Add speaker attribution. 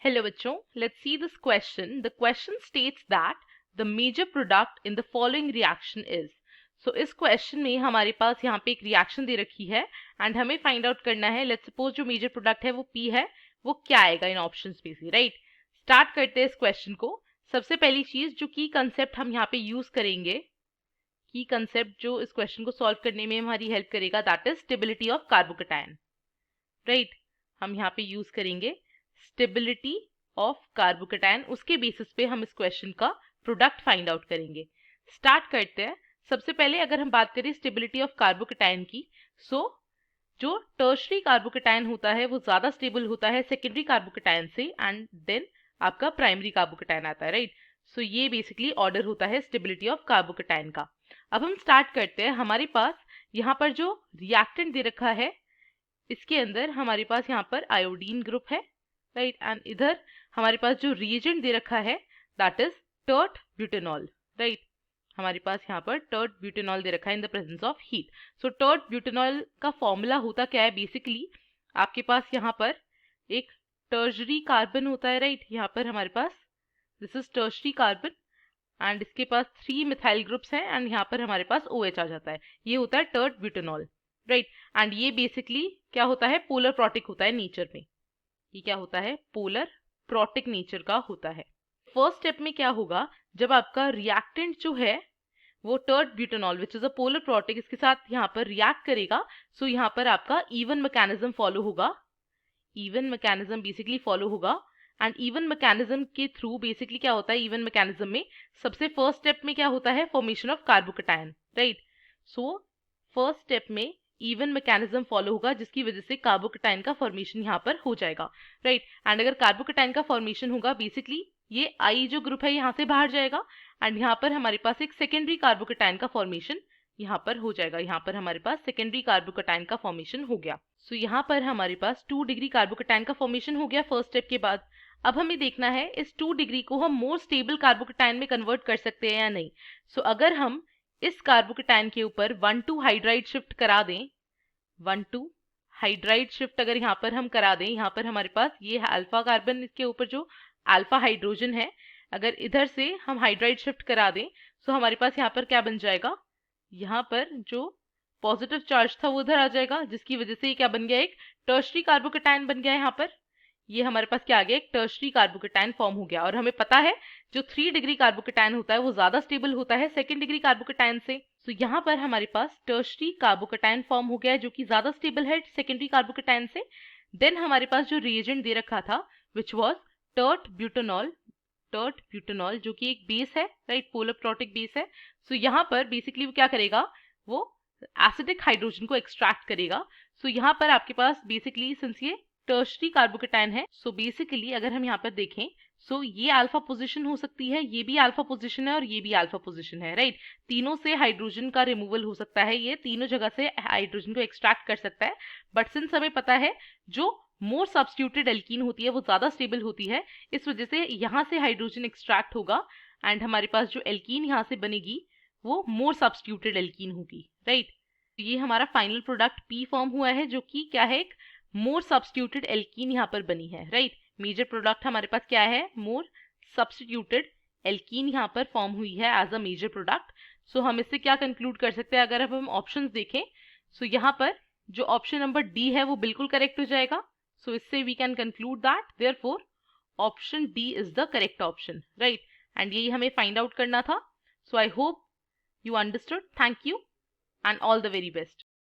Speaker 1: Hello बच्चों, let's see this question. The question states that the major product in the following reaction is. So इस question में हमारे पास यहाँ पे एक reaction दे रखी है and हमें find out करना है. Let's suppose जो major product है वो P है, वो क्या आएगा इन options में से, right? Start करते हैं इस question को. सबसे पहली चीज जो की concept हम यहाँ पे use करेंगे, की concept जो इस question को solve करने में हमारी help करेगा, that is stability of carbocation, right? हम यहाँ पे use करेंगे स्टेबिलिटी ऑफ कार्बोकेटायन. उसके बेसिस पे हम इस क्वेश्चन का प्रोडक्ट फाइंड आउट करेंगे. स्टार्ट करते हैं. सबसे पहले अगर हम बात करें स्टेबिलिटी ऑफ कार्बोकेटायन की, जो टर्शरी कार्बोकेटायन होता है वो ज्यादा स्टेबल होता है सेकेंडरी कार्बोकेटायन से, एंड देन आपका प्राइमरी कार्बोकेटायन आता है, राइट? सो ये बेसिकली ऑर्डर होता है स्टेबिलिटी ऑफ कार्बोकेटायन का. अब हम स्टार्ट करते हैं. हमारे पास यहाँ पर जो रिएक्टेंट दे रखा है, इसके अंदर हमारे पास यहाँ पर आयोडीन ग्रुप है, राइट? एंड इधर हमारे पास जो रिएजेंट दे रखा है that is tert butanol, right? हमारे पास यहाँ पर टर्ट ब्यूटेनॉल दे रखा है in the presence of heat. So tert butanol का फॉर्मूला होता क्या है? बेसिकली आपके पास यहाँ पर एक टर्शरी कार्बन होता है, राइट? यहाँ पर हमारे पास this is tertiary carbon and इसके पास 3 मिथाइल ग्रुप्स हैं एंड यहाँ पर हमारे पास OH आ जाता है. ये होता है टर्ट ब्यूटेनॉल, राइट? एंड ये बेसिकली क्या होता है? पोलर प्रोटिक होता है नेचर में. ये क्या होता है? पोलर प्रोटिक नेचर का होता है. फर्स्ट स्टेप में क्या होगा, जब आपका रिएक्टेंट जो है वो tert butanol which is a polar protic, इसके साथ यहाँ पर रिएक्ट करेगा. सो यहाँ पर आपका इवन मैकेनिज्म फॉलो होगा. इवन मैकेनिज्म बेसिकली फॉलो होगा एंड इवन मैकेनिज्म के थ्रू बेसिकली क्या होता है? इवन मैकेनिज्म में सबसे फर्स्ट स्टेप में क्या होता है? Formation of carbocation, right? So first step में इवन मैकेनिज्म फॉलो होगा जिसकी वजह से कार्बोकेटायन का फॉर्मेशन यहाँ पर हो जाएगा, राइट? एंड अगर कार्बोकेटायन का फॉर्मेशन होगा, बेसिकली ये आई जो ग्रुप है यहाँ से बाहर जाएगा एंड यहाँ पर हमारे पास एक सेकेंडरी कार्बोकेटायन का फॉर्मेशन यहाँ पर हो जाएगा. यहाँ पर हमारे पास सेकेंडरी कार्बोकेटायन का फॉर्मेशन हो गया. सो यहाँ पर हमारे पास 2 डिग्री कार्बोकेटायन का फॉर्मेशन हो गया फर्स्ट स्टेप के बाद. अब हमें देखना है इस 2 डिग्री को हम मोर स्टेबल कार्बोकेटायन में कन्वर्ट कर सकते हैं या नहीं. सो अगर हम इस कार्बोकेटायन के ऊपर 1,2 हाइड्राइड शिफ्ट करा दें, 1,2 हाइड्राइड शिफ्ट अगर यहाँ पर हम करा दें, यहाँ पर हमारे पास ये अल्फा कार्बन, इसके ऊपर जो अल्फा हाइड्रोजन है, अगर इधर से हम हाइड्राइड शिफ्ट करा दें तो हमारे पास यहाँ पर क्या बन जाएगा? यहाँ पर जो पॉजिटिव चार्ज था वो उधर आ जाएगा, जिसकी वजह से ये क्या बन गया? एक टर्शरी कार्बोकेटायन बन गया है. यहाँ पर ये हमारे पास क्या आ गया? एक टर्शरी कार्बोकेटायन फॉर्म हो गया. और हमें पता है जो 3 डिग्री कार्बोकेटायन होता है वो ज्यादा स्टेबल होता है सेकेंड डिग्री कार्बोकेटायन से. तो यहाँ पर हमारे पास टर्शरी कार्बोकेटायन फॉर्म हो गया है जो कि ज्यादा स्टेबल है सेकेंडरी कार्बोकेटायन से. देन हमारे पास जो रिएजेंट दे रखा था विच वॉज टर्ट ब्यूटेनॉल जो कि एक बेस है, राइट? पोलर प्रोटिक बेस है. सो यहाँ पर बेसिकली वो क्या करेगा? वो एसिडिक हाइड्रोजन को एक्सट्रैक्ट करेगा. सो यहाँ पर आपके पास बेसिकली सिंस ये टर्शरी कार्बोकेटायन है, सो बेसिकली अगर हम यहाँ पर देखें, सो ये अल्फा पोजीशन हो सकती है, ये भी अल्फा पोजीशन है और ये भी अल्फा पोजीशन है, राइट? तीनों से हाइड्रोजन का रिमूवल हो सकता है, ये तीनों जगह से हाइड्रोजन को एक्सट्रैक्ट कर सकता है. बट सिंस हमें पता है जो मोर सब्स्टिट्यूटेड एल्कीन होती है वो ज्यादा स्टेबल होती है, इस वजह से यहाँ से हाइड्रोजन एक्सट्रैक्ट होगा एंड हमारे पास जो एल्कीन यहाँ से बनेगी वो मोर सब्स्टिट्यूटेड एल्कीन होगी, राइट? ये हमारा फाइनल प्रोडक्ट पी फॉर्म हुआ है जो कि क्या है? एक मोर सब्स्टिट्यूटेड एल्कीन यहाँ पर बनी है, राइट? मेजर प्रोडक्ट हमारे पास क्या है? मोर सब्स्टिट्यूटेड एल्कीन यहाँ पर फॉर्म हुई है एज अ मेजर प्रोडक्ट. सो हम इससे क्या कंक्लूड कर सकते हैं? अगर अब हम ऑप्शंस देखें, सो यहाँ पर जो ऑप्शन नंबर डी है वो बिल्कुल करेक्ट हो जाएगा. सो इससे we can conclude that therefore option D is the correct option, right? And यही हमें फाइंड आउट करना था. So I hope you understood. Thank you and all the very best.